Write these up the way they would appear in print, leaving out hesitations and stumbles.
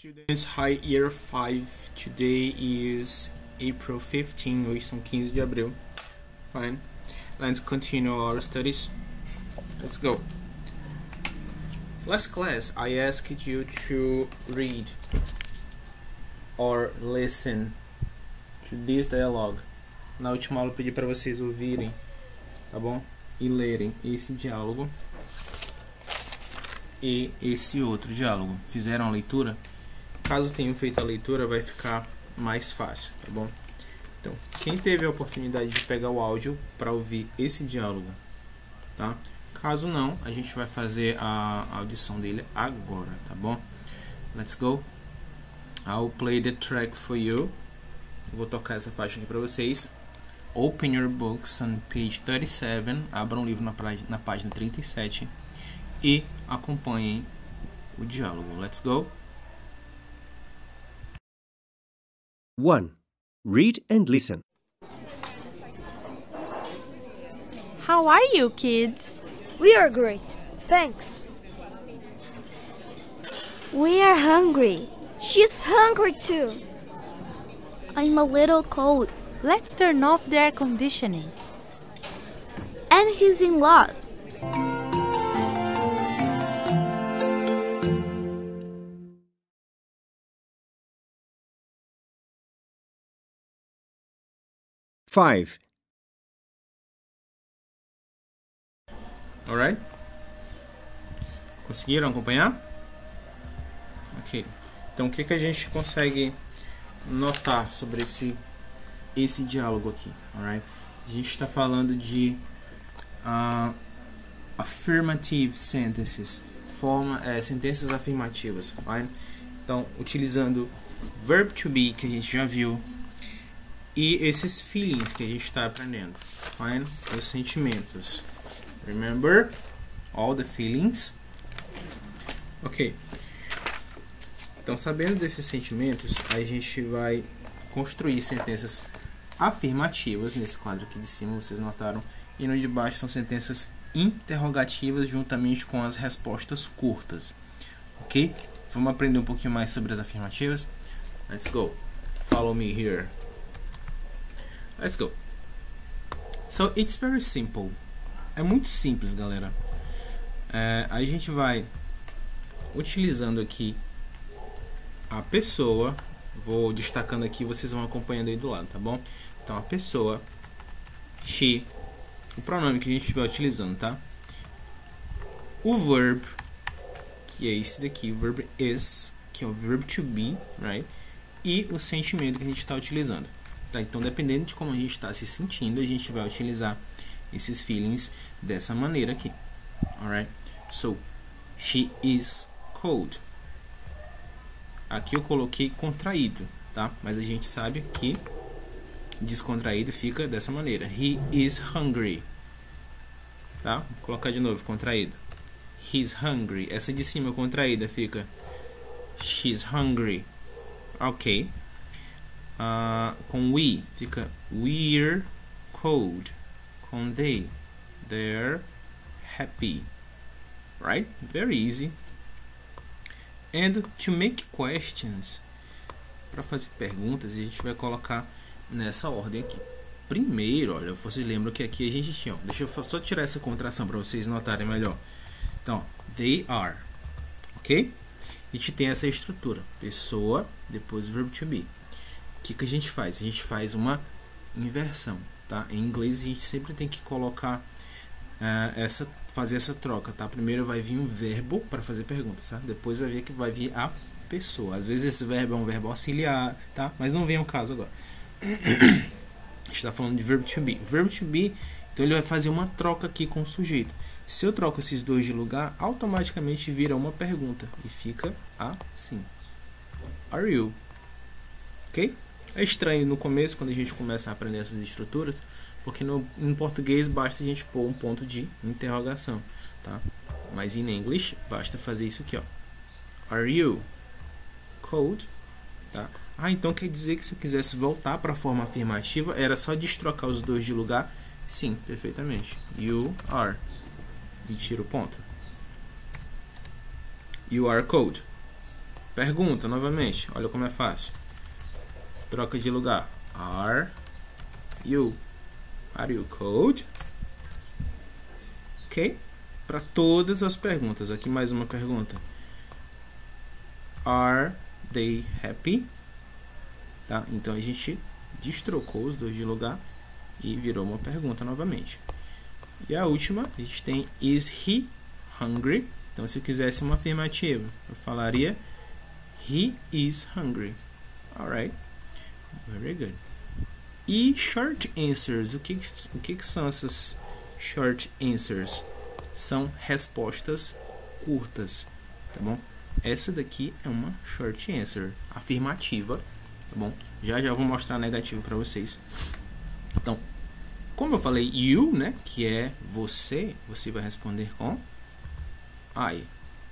Students, hi, year 5. Today is April 15, hoje são 15 de abril. Fine. Let's continue our studies. Let's go. Last class, I asked you to read or listen to this dialogue. Na última aula eu pedi para vocês ouvirem, tá bom? E lerem esse diálogo e esse outro diálogo. Fizeram a leitura? Caso tenham feito a leitura, vai ficar mais fácil, tá bom? Então, quem teve a oportunidade de pegar o áudio para ouvir esse diálogo, tá? Caso não, a gente vai fazer a audição dele agora, tá bom? Let's go. I'll play the track for you. Vou tocar essa faixa aqui para vocês. Open your books on page 37. Abram o livro na página 37 e acompanhem o diálogo. Let's go. 1. Read and listen. How are you, kids? We are great, thanks. We are hungry. She's hungry too. I'm a little cold. Let's turn off the air conditioning. And he's in love. Five. Alright? Conseguiram acompanhar? Ok. Então, o que a gente consegue notar sobre esse diálogo aqui? Alright? A gente está falando de affirmative sentences, sentenças afirmativas. Fine? Então, utilizando verb to be, que a gente já viu, e esses feelings que a gente está aprendendo. Fine? Os sentimentos. Remember all the feelings? Ok. Então, sabendo desses sentimentos, a gente vai construir sentenças afirmativas. Nesse quadro aqui de cima, vocês notaram. E no de baixo são sentenças interrogativas juntamente com as respostas curtas. Ok? Vamos aprender um pouquinho mais sobre as afirmativas? Let's go. Follow me here. Let's go. So, it's very simple. É muito simples, galera. A gente vai utilizando aqui a pessoa. Vou destacando aqui, vocês vão acompanhando aí do lado, tá bom? Então, a pessoa, she, o pronome que a gente estiver utilizando, tá? O verb, que é esse daqui, o verb is, que é o verb to be, right? E o sentimento que a gente está utilizando. Tá? Então, dependendo de como a gente está se sentindo, a gente vai utilizar esses feelings dessa maneira aqui. Alright? So, she is cold. Aqui eu coloquei contraído, tá? Mas a gente sabe que descontraído fica dessa maneira. He is hungry. Tá? Vou colocar de novo, contraído. He's hungry. Essa de cima contraída fica she's hungry. Ok. Com we fica we're cold. Com they're happy. Right? Very easy. And to make questions, para fazer perguntas, a gente vai colocar nessa ordem aqui. Primeiro, olha, vocês lembram que aqui a gente tinha, deixa eu só tirar essa contração para vocês notarem melhor. Então, they are. Ok? A gente tem essa estrutura. Pessoa, depois verb to be. O que a gente faz? A gente faz uma inversão, tá? Em inglês a gente sempre tem que colocar fazer essa troca, tá? Primeiro vai vir um verbo para fazer perguntas, tá? Depois vai vir a pessoa. Às vezes esse verbo é um verbo auxiliar, tá? Mas não vem ao caso agora. A gente está falando de verb to be. Verb to be, então ele vai fazer uma troca aqui com o sujeito. Se eu troco esses dois de lugar, automaticamente vira uma pergunta e fica assim. Are you? Ok? É estranho no começo, quando a gente começa a aprender essas estruturas, porque em português basta a gente pôr um ponto de interrogação, tá? Mas em inglês basta fazer isso aqui, ó. Are you cold? Tá? Então quer dizer que se eu quisesse voltar para a forma afirmativa, era só destrocar os dois de lugar? Sim, perfeitamente. You are. E tira o ponto. You are cold. Pergunta novamente. Olha como é fácil. Troca de lugar. Are you cold? Ok? Para todas as perguntas. Aqui mais uma pergunta. Are they happy? Tá? Então a gente destrocou os dois de lugar e virou uma pergunta novamente. E a última, a gente tem is he hungry? Então se eu quisesse uma afirmativa, eu falaria he is hungry. Alright. Very good. E short answers, o que são essas short answers? São respostas curtas, tá bom? Essa daqui é uma short answer, afirmativa, tá bom? Já vou mostrar a negativa para vocês. Então, como eu falei you, né, que é você vai responder com I.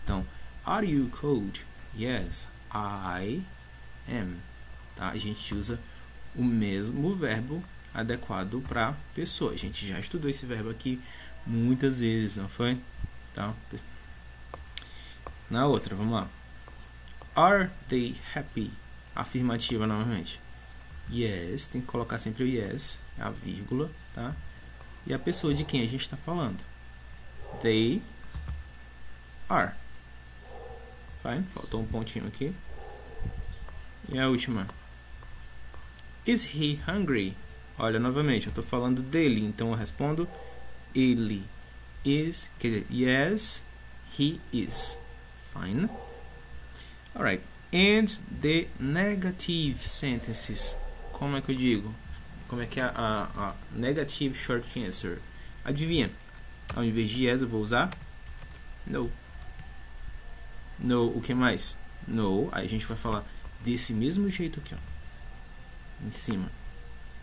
Então, are you cold? Yes, I am. Tá? A gente usa o mesmo verbo adequado para pessoa. A gente já estudou esse verbo aqui muitas vezes, não foi? Tá? Na outra, vamos lá. Are they happy? Afirmativa novamente. Yes, tem que colocar sempre o yes, a vírgula, tá? E a pessoa de quem a gente está falando. They are. Fine, faltou um pontinho aqui. E a última. Is he hungry? Olha, novamente, eu estou falando dele, então eu respondo ele. Is, quer dizer, yes, he is. Fine. Alright. And the negative sentences. Como é que eu digo? Como é que é a negative short answer? Adivinha? Ao invés de yes, eu vou usar no. No, o que mais? No. Aí a gente vai falar desse mesmo jeito aqui, ó. Em cima.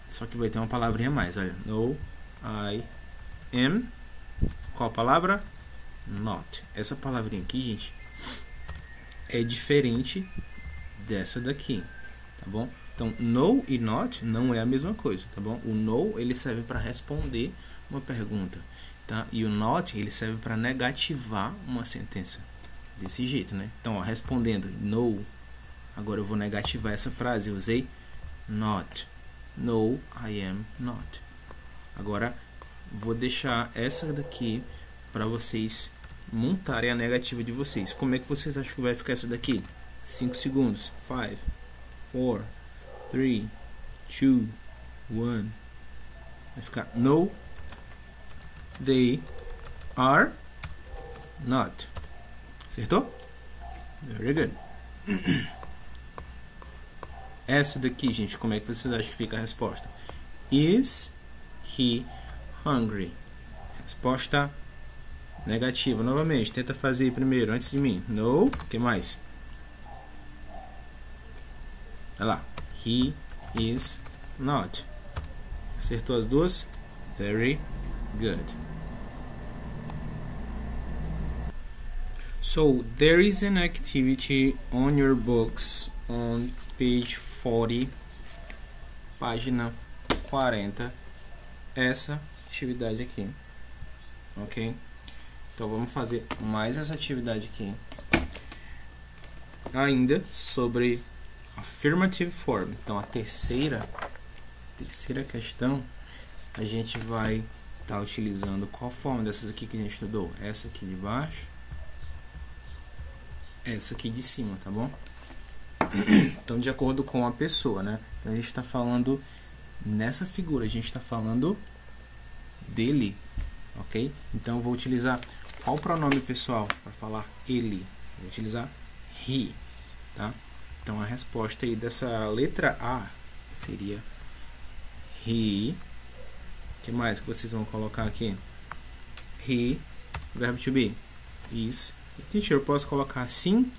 Só que vai ter uma palavrinha a mais, olha. No, I am. Qual a palavra? Not. Essa palavrinha aqui, gente, é diferente dessa daqui, tá bom? Então, no e not não é a mesma coisa, tá bom? O no, ele serve para responder uma pergunta, tá? E o not, ele serve para negativar uma sentença. Desse jeito, né? Então, ó, respondendo no, agora eu vou negativar essa frase. Eu usei not. No, I am not. Agora, vou deixar essa daqui para vocês montarem a negativa de vocês. Como é que vocês acham que vai ficar essa daqui? 5 segundos. 5, 4, 3, 2, 1. Vai ficar no, they are not. Acertou? Very good. Essa daqui, gente, como é que vocês acham que fica a resposta? Is he hungry? Resposta negativa. Novamente, tenta fazer primeiro, antes de mim. No. O que mais? Olha lá. He is not. Acertou as duas? Very good. So, there is an activity on your books on page 40, página 40. Essa atividade aqui. Ok? Então, vamos fazer mais essa atividade aqui. Ainda sobre affirmative form. Então, a terceira questão, a gente vai estar utilizando qual forma dessas aqui que a gente estudou? Essa aqui de baixo, essa aqui de cima, tá bom? Então, de acordo com a pessoa, né? Então, a gente está falando nessa figura, a gente está falando dele, ok? Então, eu vou utilizar qual pronome pessoal para falar ele? Vou utilizar he, tá? Então, a resposta aí dessa letra A seria he. O que mais que vocês vão colocar aqui? He, verbo to be, is. Teacher, eu posso colocar assim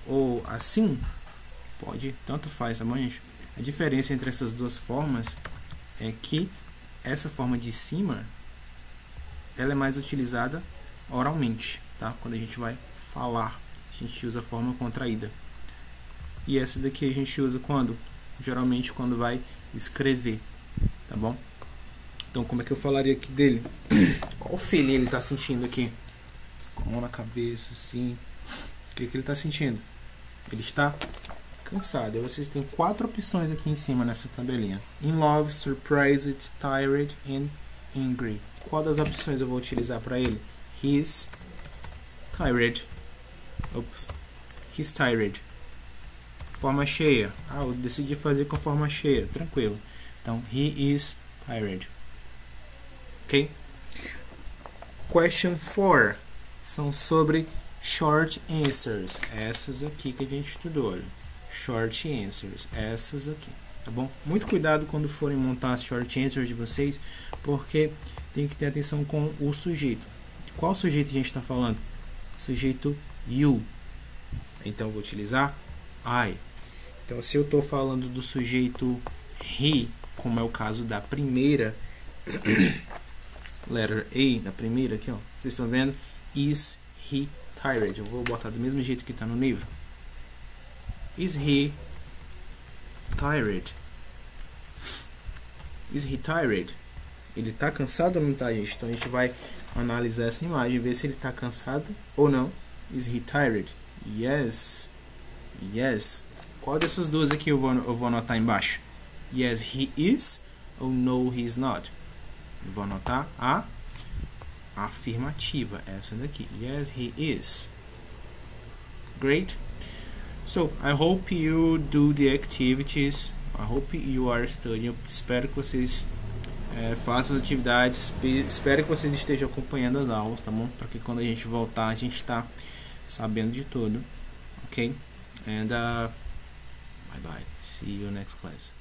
ou assim? Pode, tanto faz, tá bom, gente? A diferença entre essas duas formas é que essa forma de cima, ela é mais utilizada oralmente, tá? Quando a gente vai falar, a gente usa a forma contraída. E essa daqui a gente usa quando? Geralmente quando vai escrever, tá bom? Então, como é que eu falaria aqui dele? Qual feeling ele tá sentindo aqui? Com a mão na cabeça, assim. O que ele tá sentindo? Ele está cansado. E vocês têm 4 opções aqui em cima nessa tabelinha. In love, surprised, tired and angry. Qual das opções eu vou utilizar para ele? He's tired. Ops. He's tired. Forma cheia. Ah, eu decidi fazer com forma cheia. Tranquilo. Então, he is tired. Ok? Question 4. São sobre short answers. Essas aqui que a gente estudou. Olha. Short answers. Essas aqui. Tá bom? Muito cuidado quando forem montar as short answers de vocês, porque tem que ter atenção com o sujeito. Qual sujeito a gente está falando? Sujeito you. Então, eu vou utilizar I. Então, se eu estou falando do sujeito he, como é o caso da primeira letter A, da primeira aqui, ó. Vocês estão vendo? Is he tired? Eu vou botar do mesmo jeito que está no livro. Is he tired? Is he tired? Ele está cansado ou não está, gente? Então, a gente vai analisar essa imagem e ver se ele está cansado ou não. Is he tired? Yes. Yes. Qual dessas duas aqui eu vou anotar embaixo? Yes, he is ou no, he is not? Eu vou anotar a afirmativa, essa daqui. Yes, he is. Great. So, I hope you do the activities. I hope you are studying. Eu espero que vocês façam as atividades. Espero que vocês estejam acompanhando as aulas, tá bom? Para que quando a gente voltar, a gente está sabendo de tudo. Ok? And bye bye. See you next class.